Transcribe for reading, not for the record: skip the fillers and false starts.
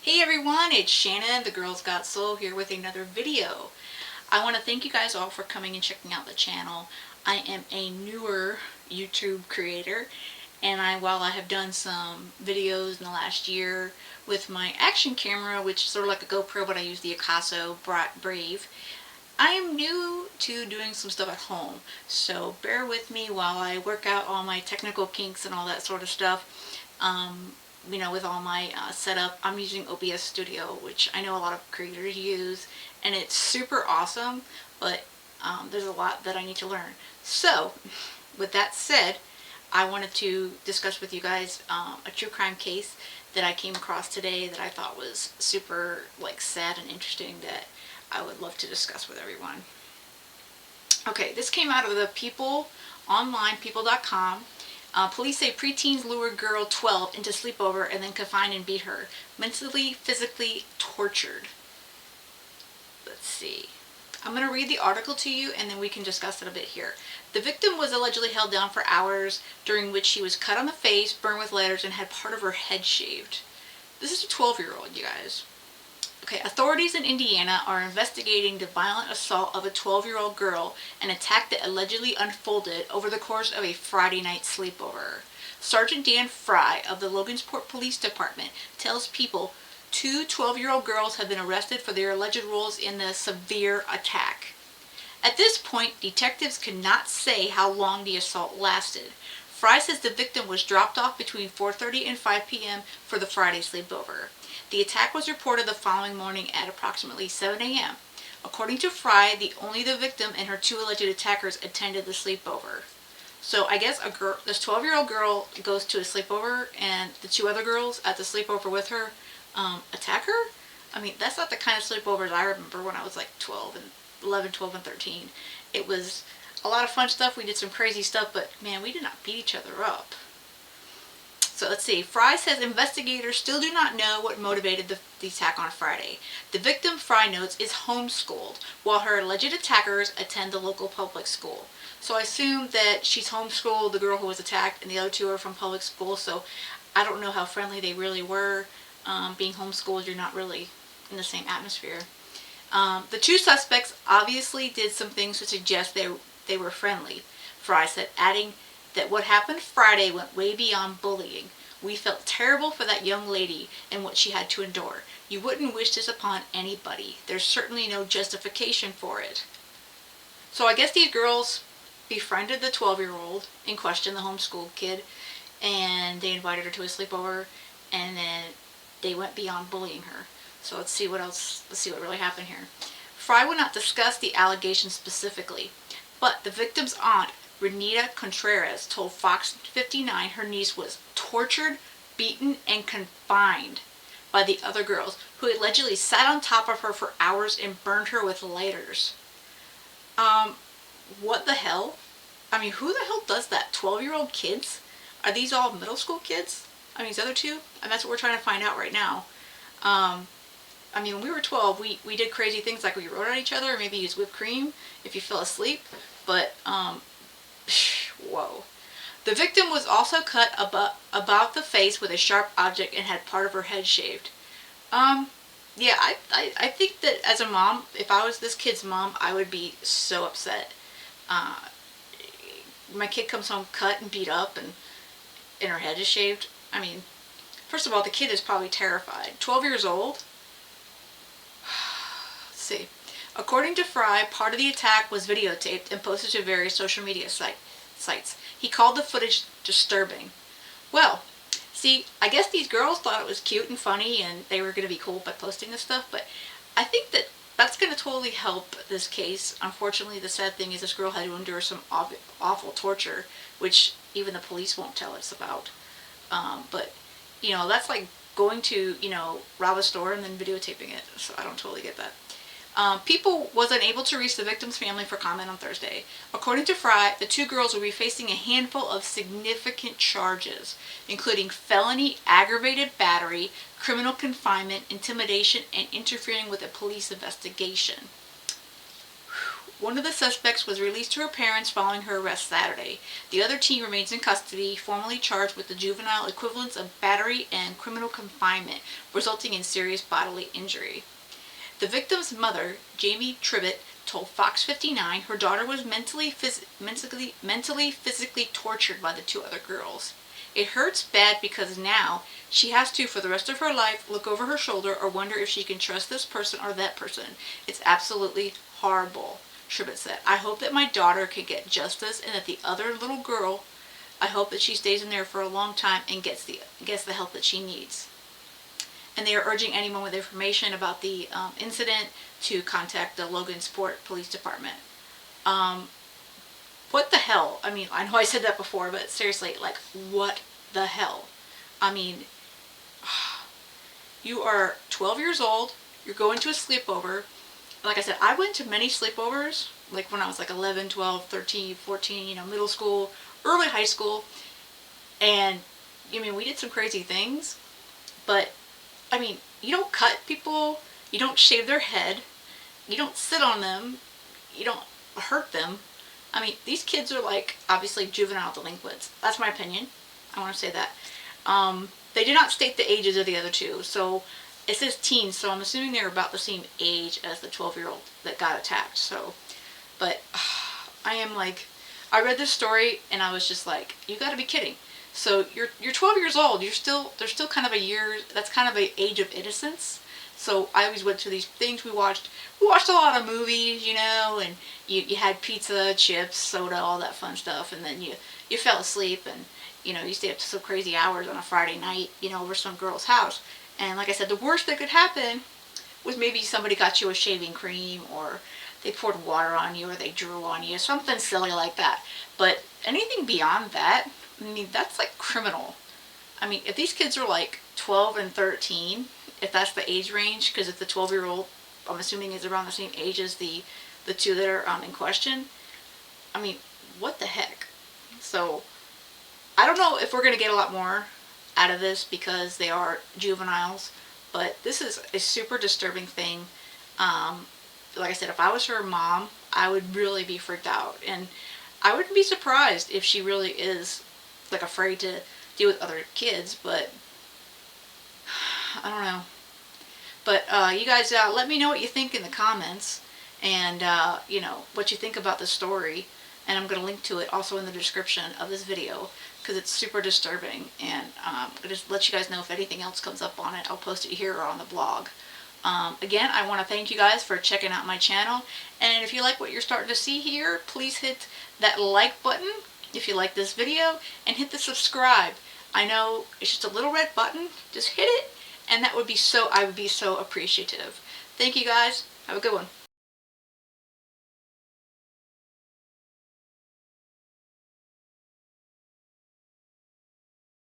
Hey everyone, it's Shannon, the Girls Got Soul, here with another video. I want to thank you guys all for coming and checking out the channel. I am a newer YouTube creator, and while I have done some videos in the last year with my action camera, which is sort of like a GoPro, but I use the Akaso Brave, I am new to doing some stuff at home. So bear with me while I work out all my technical kinks and all that sort of stuff. With all my setup, I'm using OBS Studio, which I know a lot of creators use, and it's super awesome, but there's a lot that I need to learn. So, with that said, I wanted to discuss with you guys a true crime case that I came across today that I thought was super sad and interesting that I would love to discuss with everyone. Okay, this came out of the People online, people.com. Police say preteens lured girl 12 into sleepover and then confined and beat her. Mentally, physically tortured. Let's see. I'm going to read the article to you and then we can discuss it a bit here. The victim was allegedly held down for hours, during which she was cut on the face, burned with letters, and had part of her head shaved. This is a 12-year-old, you guys. Okay, authorities in Indiana are investigating the violent assault of a 12-year-old girl, an attack that allegedly unfolded over the course of a Friday night sleepover. Sergeant Dan Fry of the Logansport Police Department tells People 2 12-year-old girls have been arrested for their alleged roles in the severe attack. At this point, detectives cannot say how long the assault lasted. Fry says the victim was dropped off between 4:30 and 5 p.m. for the Friday sleepover. The attack was reported the following morning at approximately 7 a.m. According to Fry, only the victim and her 2 alleged attackers attended the sleepover. So I guess this 12-year-old girl goes to a sleepover, and the 2 other girls at the sleepover with her attack her? I mean, that's not the kind of sleepovers I remember when I was like 11, 12, and 13. It was a lot of fun stuff. We did some crazy stuff, but man, we did not beat each other up. So let's see. Fry says investigators still do not know what motivated the attack on Friday. The victim, Fry notes, is homeschooled, while her alleged attackers attend the local public school. So I assume that she's homeschooled, the girl who was attacked, and the other 2 are from public school. So I don't know how friendly they really were. Being homeschooled, you're not really in the same atmosphere. The 2 suspects obviously did some things to suggest they were friendly, Fry said, adding that what happened Friday went way beyond bullying. We felt terrible for that young lady and what she had to endure. You wouldn't wish this upon anybody. There's certainly no justification for it. So I guess these girls befriended the 12-year-old in question, the homeschooled kid, and they invited her to a sleepover, and then they went beyond bullying her. So let's see what really happened here. Fry would not discuss the allegations specifically, but the victim's aunt, Renita Contreras, told Fox 59 her niece was tortured, beaten, and confined by the other girls, who allegedly sat on top of her for hours and burned her with lighters. What the hell? I mean, who the hell does that? 12-year-old kids? Are these all middle school kids? I mean, these other 2? And that's what we're trying to find out right now. I mean, when we were 12, we did crazy things like we wrote at each other, or maybe used whipped cream if you fell asleep. But, whoa. The victim was also cut about the face with a sharp object and had part of her head shaved. Yeah, I think that as a mom, if I was this kid's mom, I would be so upset. My kid comes home cut and beat up and her head is shaved. I mean, first of all, the kid is probably terrified. 12 years old? Let's see. According to Fry, part of the attack was videotaped and posted to various social media sites. He called the footage disturbing. Well, see, I guess these girls thought it was cute and funny and they were going to be cool by posting this stuff, but I think that that's going to totally help this case. Unfortunately, the sad thing is this girl had to endure some awful torture, which even the police won't tell us about. But, that's like going to, rob a store and then videotaping it, so I don't totally get that. People was unable to reach the victim's family for comment on Thursday. According to Fry, the 2 girls will be facing a handful of significant charges, including felony aggravated battery, criminal confinement, intimidation, and interfering with a police investigation. One of the suspects was released to her parents following her arrest Saturday. The other teen remains in custody, formally charged with the juvenile equivalents of battery and criminal confinement, resulting in serious bodily injury. The victim's mother, Jamie Tribbett, told Fox 59 her daughter was mentally physically tortured by the two other girls. It hurts bad because now she has to, for the rest of her life, look over her shoulder or wonder if she can trust this person or that person. It's absolutely horrible, Tribbett said. I hope that my daughter can get justice and that the other little girl, I hope that she stays in there for a long time and gets the help that she needs. And they are urging anyone with information about the incident to contact the Logansport Police Department. What the hell? I mean, I know I said that before, but seriously, like, what the hell? I mean, you are 12 years old, you're going to a sleepover. Like I said, I went to many sleepovers, like when I was like 11, 12, 13, 14, you know, middle school, early high school. And, I mean, we did some crazy things, but, I mean, you don't cut people, you don't shave their head, you don't sit on them, you don't hurt them. I mean, these kids are like, obviously, juvenile delinquents. That's my opinion. I want to say that. They do not state the ages of the other two. So, it says teens, so I'm assuming they're about the same age as the 12-year-old that got attacked. So, but, I am like, I read this story, and I was just like, you gotta be kidding. So, you're 12 years old. There's still kind of a year, that's kind of an age of innocence. So I always went to these things. We watched a lot of movies, you know, and you had pizza, chips, soda, all that fun stuff, and then you fell asleep, and you know, you stayed up to some crazy hours on a Friday night, you know, over some girl's house. And like I said, the worst that could happen was maybe somebody got you a shaving cream, or they poured water on you, or they drew on you, something silly like that. But anything beyond that, I mean, that's like criminal. I mean, if these kids are like 12 and 13, if that's the age range, because if the 12-year-old, I'm assuming, is around the same age as the two that are in question, I mean, what the heck? So, I don't know if we're going to get a lot more out of this because they are juveniles, but this is a super disturbing thing. Like I said, if I was her mom, I would really be freaked out, and I wouldn't be surprised if she really is like afraid to deal with other kids, but I don't know. But you guys, let me know what you think in the comments, and you know, what you think about the story. And I'm going to link to it also in the description of this video, because it's super disturbing. And I'll just let you guys know if anything else comes up on it. I'll post it here or on the blog. Again, I want to thank you guys for checking out my channel. And if you like what you're starting to see here, please hit that like button if you like this video, and hit the subscribe. I know it's just a little red button. Just hit it, and I would be so appreciative. Thank you guys. Have a good one.